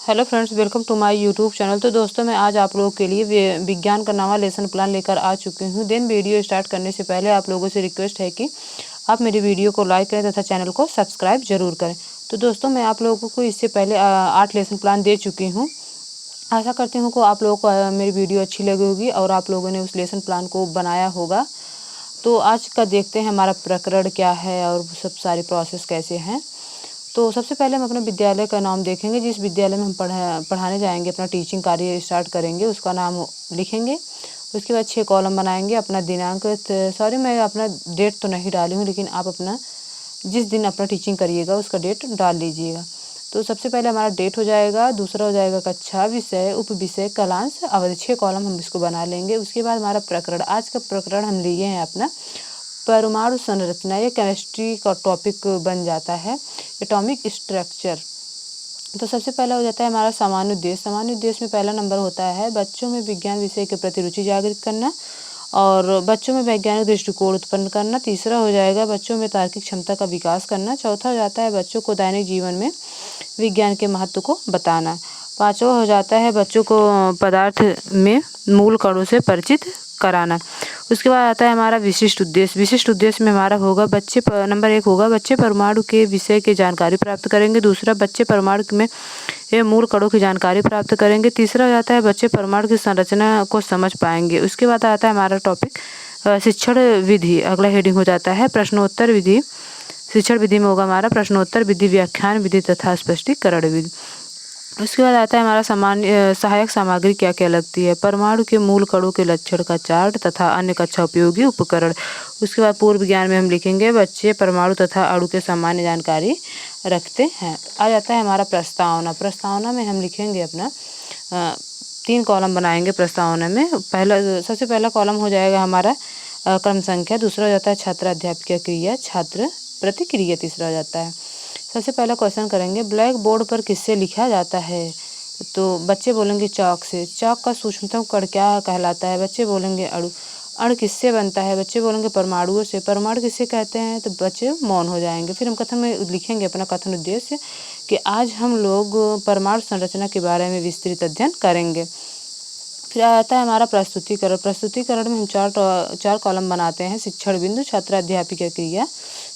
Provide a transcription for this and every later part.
Hello friends, welcome to my YouTube channel. तो दोस्तों, मैं आज आप लोगों के लिए विज्ञान का नवा लेसन प्लान लेकर आ चुकी हूँ। वीडियो स्टार्ट करने से पहले आप लोगों से रिक्वेस्ट है कि आप मेरी वीडियो को लाइक करें तथा चैनल को सब्सक्राइब जरूर करें। तो दोस्तों, मैं आप लोगों को इससे पहले 8 लेसन प्लान दे चुकी हूँ। आशा करती हूँ कि आप लोगों को मेरी वीडियो अच्छी लगी होगी और आप लोगों ने उस लेसन प्लान को बनाया होगा। तो आज का देखते हैं हमारा प्रकरण क्या है और सब सारी प्रोसेस कैसे हैं। तो सबसे पहले हम अपने विद्यालय का नाम देखेंगे। जिस विद्यालय में हम पढ़ाने जाएंगे, अपना टीचिंग कार्य स्टार्ट करेंगे, उसका नाम लिखेंगे। उसके बाद 6 कॉलम बनाएंगे। अपना दिनांक, सॉरी मैं अपना डेट तो नहीं डाली हूँ, लेकिन आप अपना जिस दिन अपना टीचिंग करिएगा उसका डेट डाल लीजिएगा। तो सबसे पहले हमारा डेट हो जाएगा, दूसरा हो जाएगा कक्षा, विषय, उप विषय, कालांश, अवधि। 6 कॉलम हम इसको बना लेंगे। उसके बाद हमारा प्रकरण, आज का प्रकरण हम लिए हैं अपना परमाणु संरचना। ये केमिस्ट्री का टॉपिक बन जाता है, एटॉमिक स्ट्रक्चर। तो सबसे पहला हो जाता है हमारा सामान्य उद्देश्य। सामान्य उद्देश्य में पहला नंबर होता है बच्चों में विज्ञान विषय के प्रति रुचि जागृत करना और बच्चों में वैज्ञानिक दृष्टिकोण उत्पन्न करना। तीसरा हो जाएगा बच्चों में तार्किक क्षमता का विकास करना। चौथा हो जाता है बच्चों को दैनिक जीवन में विज्ञान के महत्व को बताना। पांचवा हो जाता है बच्चों को पदार्थ में मूल कणों से परिचित कराना। उसके बाद आता है हमारा विशिष्ट उद्देश्य। विशिष्ट उद्देश्य में हमारा होगा नंबर 1 होगा बच्चे परमाणु के विषय की जानकारी प्राप्त करेंगे। दूसरा, बच्चे परमाणु में मूल कणों की जानकारी प्राप्त करेंगे। तीसरा हो जाता है बच्चे परमाणु की संरचना को समझ पाएंगे। उसके बाद आता है हमारा टॉपिक शिक्षण विधि। अगला हेडिंग हो जाता है प्रश्नोत्तर विधि। शिक्षण विधि में होगा हमारा प्रश्नोत्तर विधि, व्याख्यान विधि तथा स्पष्टीकरण विधि। उसके बाद आता है हमारा सामान्य सहायक सामग्री क्या क्या लगती है। परमाणु के मूल कणों के लक्षण का चार्ट तथा अन्य कक्षा उपयोगी उपकरण। उसके बाद पूर्व ज्ञान में हम लिखेंगे बच्चे परमाणु तथा अणु के सामान्य जानकारी रखते हैं। आ जाता है हमारा प्रस्तावना। प्रस्तावना में हम लिखेंगे अपना 3 कॉलम बनाएंगे प्रस्तावना में। सबसे पहला कॉलम हो जाएगा हमारा क्रम संख्या। दूसरा हो जाता है छात्र अध्यापकीय क्रिया, छात्र प्रतिक्रिया। तीसरा हो जाता है, सबसे पहला क्वेश्चन करेंगे ब्लैक बोर्ड पर किससे लिखा जाता है। तो बच्चे बोलेंगे चॉक से। चॉक का सूक्ष्मतम कण क्या कहलाता है। बच्चे बोलेंगे अणु। अणु किससे बनता है। बच्चे बोलेंगे परमाणुओं से। परमाणु किससे कहते हैं, तो बच्चे मौन हो जाएंगे। फिर हम कथन में लिखेंगे अपना कथन उद्देश्य कि आज हम लोग परमाणु संरचना के बारे में विस्तृत अध्ययन करेंगे। फिर आता है हमारा प्रस्तुतिकरण। प्रस्तुतिकरण में हम चार कॉलम बनाते हैं। शिक्षण बिंदु, छात्र अध्यापकीय क्रिया,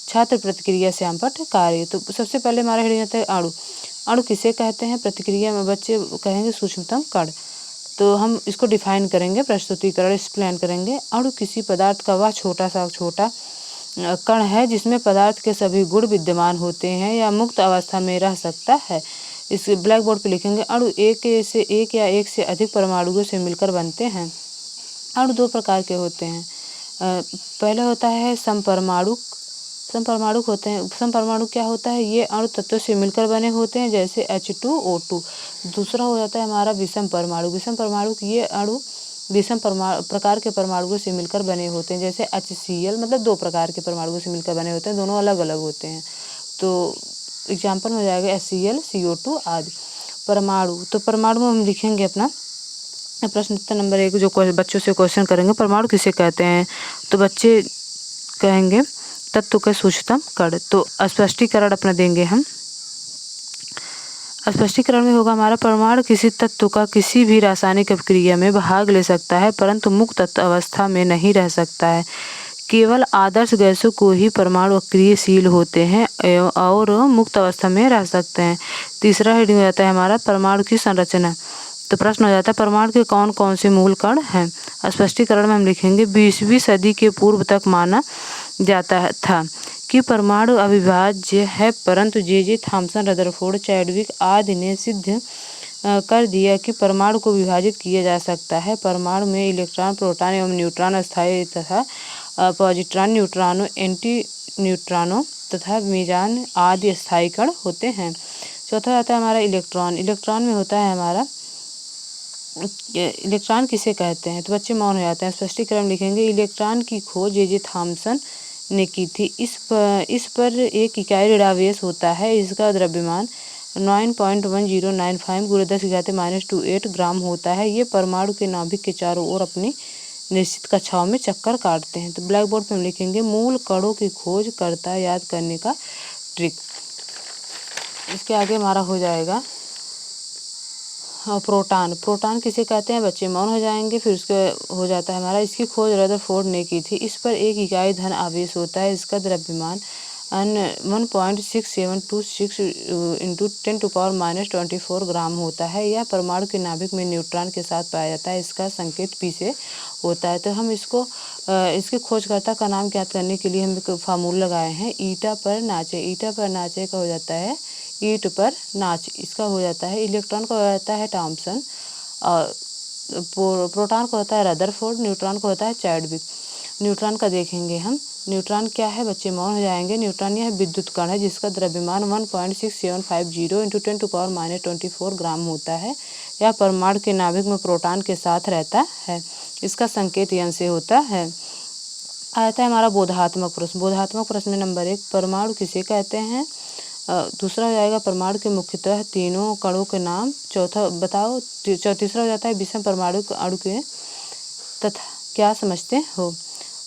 छात्र प्रतिक्रिया, श्यामपट्ट कार्य। तो सबसे पहले हमारा हेडिंग आता है अणु। अणु किसे कहते हैं। प्रतिक्रिया में बच्चे कहेंगे सूक्ष्मतम कण। तो हम इसको डिफाइन करेंगे, प्रस्तुतिकरण एक्सप्लेन करेंगे। अणु किसी पदार्थ का वह छोटा कण है जिसमें पदार्थ के सभी गुण विद्यमान होते हैं या मुक्त अवस्था में रह सकता है। इस ब्लैक बोर्ड पर लिखेंगे अणु एक या एक से अधिक परमाणुओं से मिलकर बनते हैं। अणु 2 प्रकार के होते हैं। पहला होता है समपरमाणुक। समपरमाणुक होते हैं। समपरमाणु क्या होता है, ये अणु तत्वों से मिलकर बने होते हैं जैसे H2O2। दूसरा हो जाता है हमारा विषम परमाणु। विषम परमाणु ये अणु विषम प्रकार के परमाणुओं से मिलकर बने होते हैं जैसे HCl, मतलब 2 प्रकार के परमाणुओं से मिलकर बने होते हैं, दोनों अलग अलग होते हैं। तो एग्जाम्पल में हो जाएगा HCl, CO2 आदि। परमाणु, तो परमाणु में हम लिखेंगे अपना प्रश्न नंबर 1 जो बच्चों से क्वेश्चन करेंगे परमाणु किसे कहते हैं, तो बच्चे कहेंगे तत्व के सूक्ष्मतम कण। तो स्पष्टीकरण अपना देंगे हम। स्पष्टीकरण में होगा हमारा परमाणु किसी तत्व का किसी भी रासायनिक अभिक्रिया में भाग ले सकता है परंतु मुक्त अवस्था में नहीं रह सकता है। केवल आदर्श गैसों को ही परमाणु अक्रियशील होते हैं और मुक्त अवस्था में रह सकते हैं। तीसरा हेडिंग हो जाता है हमारा परमाणु की संरचना। तो प्रश्न हो जाता है परमाणु के कौन कौन से मूल कण हैं। स्पष्टीकरण में हम लिखेंगे 20वीं सदी के पूर्व तक माना जाता था कि परमाणु अविभाज्य है, परंतु जे थॉमसन, रदरफोर्ड, चैडविक आदि ने सिद्ध कर दिया कि परमाणु को विभाजित किया जा सकता है। परमाणु में इलेक्ट्रॉन, प्रोटॉन एवं न्यूट्रॉन स्थायी तथा पॉजिट्रॉन, न्यूट्रॉनों, एंटी न्यूट्रॉनों तथा मेजान आदि स्थायी कण होते हैं। चौथा आता है हमारा इलेक्ट्रॉन। इलेक्ट्रॉन में होता है हमारा इलेक्ट्रॉन किसे कहते हैं, तो बच्चे मौन हो जाते हैं। स्पष्टीकरण लिखेंगे इलेक्ट्रॉन की खोज जे थॉमसन ने की थी। इस पर एक इकाई ऋणावेश होता है। इसका द्रव्यमान 9.1095 × 10⁻²8 ग्राम होता है। ये परमाणु के नाभिक के चारों ओर अपनी निश्चित कक्षाओं में चक्कर काटते हैं। तो ब्लैक बोर्ड पर हम लिखेंगे मूल कणों की खोज करता याद करने का ट्रिक। इसके आगे हमारा हो जाएगा हाँ, प्रोटॉन। प्रोटॉन किसे कहते हैं बच्चे मौन हो जाएंगे। फिर उसके हो जाता है हमारा, इसकी खोज रदरफोर्ड ने की थी। इस पर एक इकाई धन आवेश होता है। इसका द्रव्यमान 1.6726 इंटू 10⁻24 ग्राम होता है। यह परमाणु के नाभिक में न्यूट्रॉन के साथ पाया जाता है। इसका संकेत पी से होता है। तो हम इसके खोजकर्ता का नाम ज्ञात करने के लिए हम एक फार्मूला लगाए हैं, ईटा पर नाचे। ईटा पर नाचे का हो जाता है ईट पर नाच, इसका हो जाता है। इलेक्ट्रॉन का हो जाता है थॉम्सन, और प्रोटॉन का होता है रदरफोर्ड, न्यूट्रॉन का होता है चैडविक। न्यूट्रॉन का देखेंगे हम। न्यूट्रॉन क्या है बच्चे मौन हो जाएंगे। न्यूट्रॉन यह विद्युत कण है जिसका द्रव्यमान 1.6750 इंटू 10⁻24 ग्राम होता है। यह परमाणु के नाभिक में प्रोटॉन के साथ रहता है। इसका संकेत यन से होता है। आता है हमारा बोधात्मक प्रश्न। बोधात्मक प्रश्न में नंबर 1, परमाणु किसे कहते हैं। दूसरा हो जाएगा परमाणु के मुख्यतः तीनों कणों के नाम। चौथा बताओ। तीसरा हो जाता है विषम परमाणु अणु के तथा क्या समझते हो।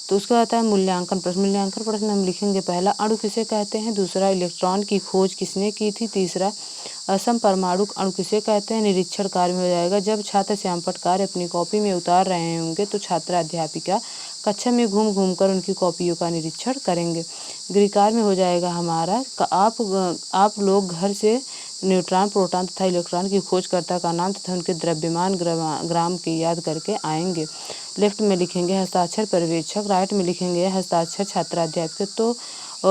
तो उसका आता है मूल्यांकन प्रश्न। मूल्यांकन प्रश्न में हम लिखेंगे, पहला अणु किसे कहते हैं। दूसरा इलेक्ट्रॉन की खोज किसने की थी। तीसरा असम परमाणु अणु किसे कहते हैं। निरीक्षण कार्य में हो जाएगा, जब छात्र श्यामपट्ट कार्य अपनी कॉपी में उतार रहे होंगे तो छात्रा अध्यापिका कक्षा में घूम घूम कर उनकी कॉपियों का निरीक्षण करेंगे। गृहकार्य में हो जाएगा हमारा, आप लोग घर से न्यूट्रॉन, प्रोटॉन तथा इलेक्ट्रॉन की खोजकर्ता का नाम तथा उनके द्रव्यमान ग्राम की याद करके आएंगे। लेफ्ट में लिखेंगे हस्ताक्षर पर्यवेक्षक, राइट में लिखेंगे हस्ताक्षर छात्रा अध्यापक। तो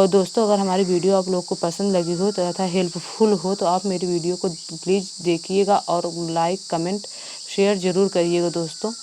दोस्तों, अगर हमारी वीडियो आप लोग को पसंद लगी हो तथा हेल्पफुल हो तो आप मेरी वीडियो को प्लीज़ देखिएगा और लाइक, कमेंट, शेयर ज़रूर करिएगा दोस्तों।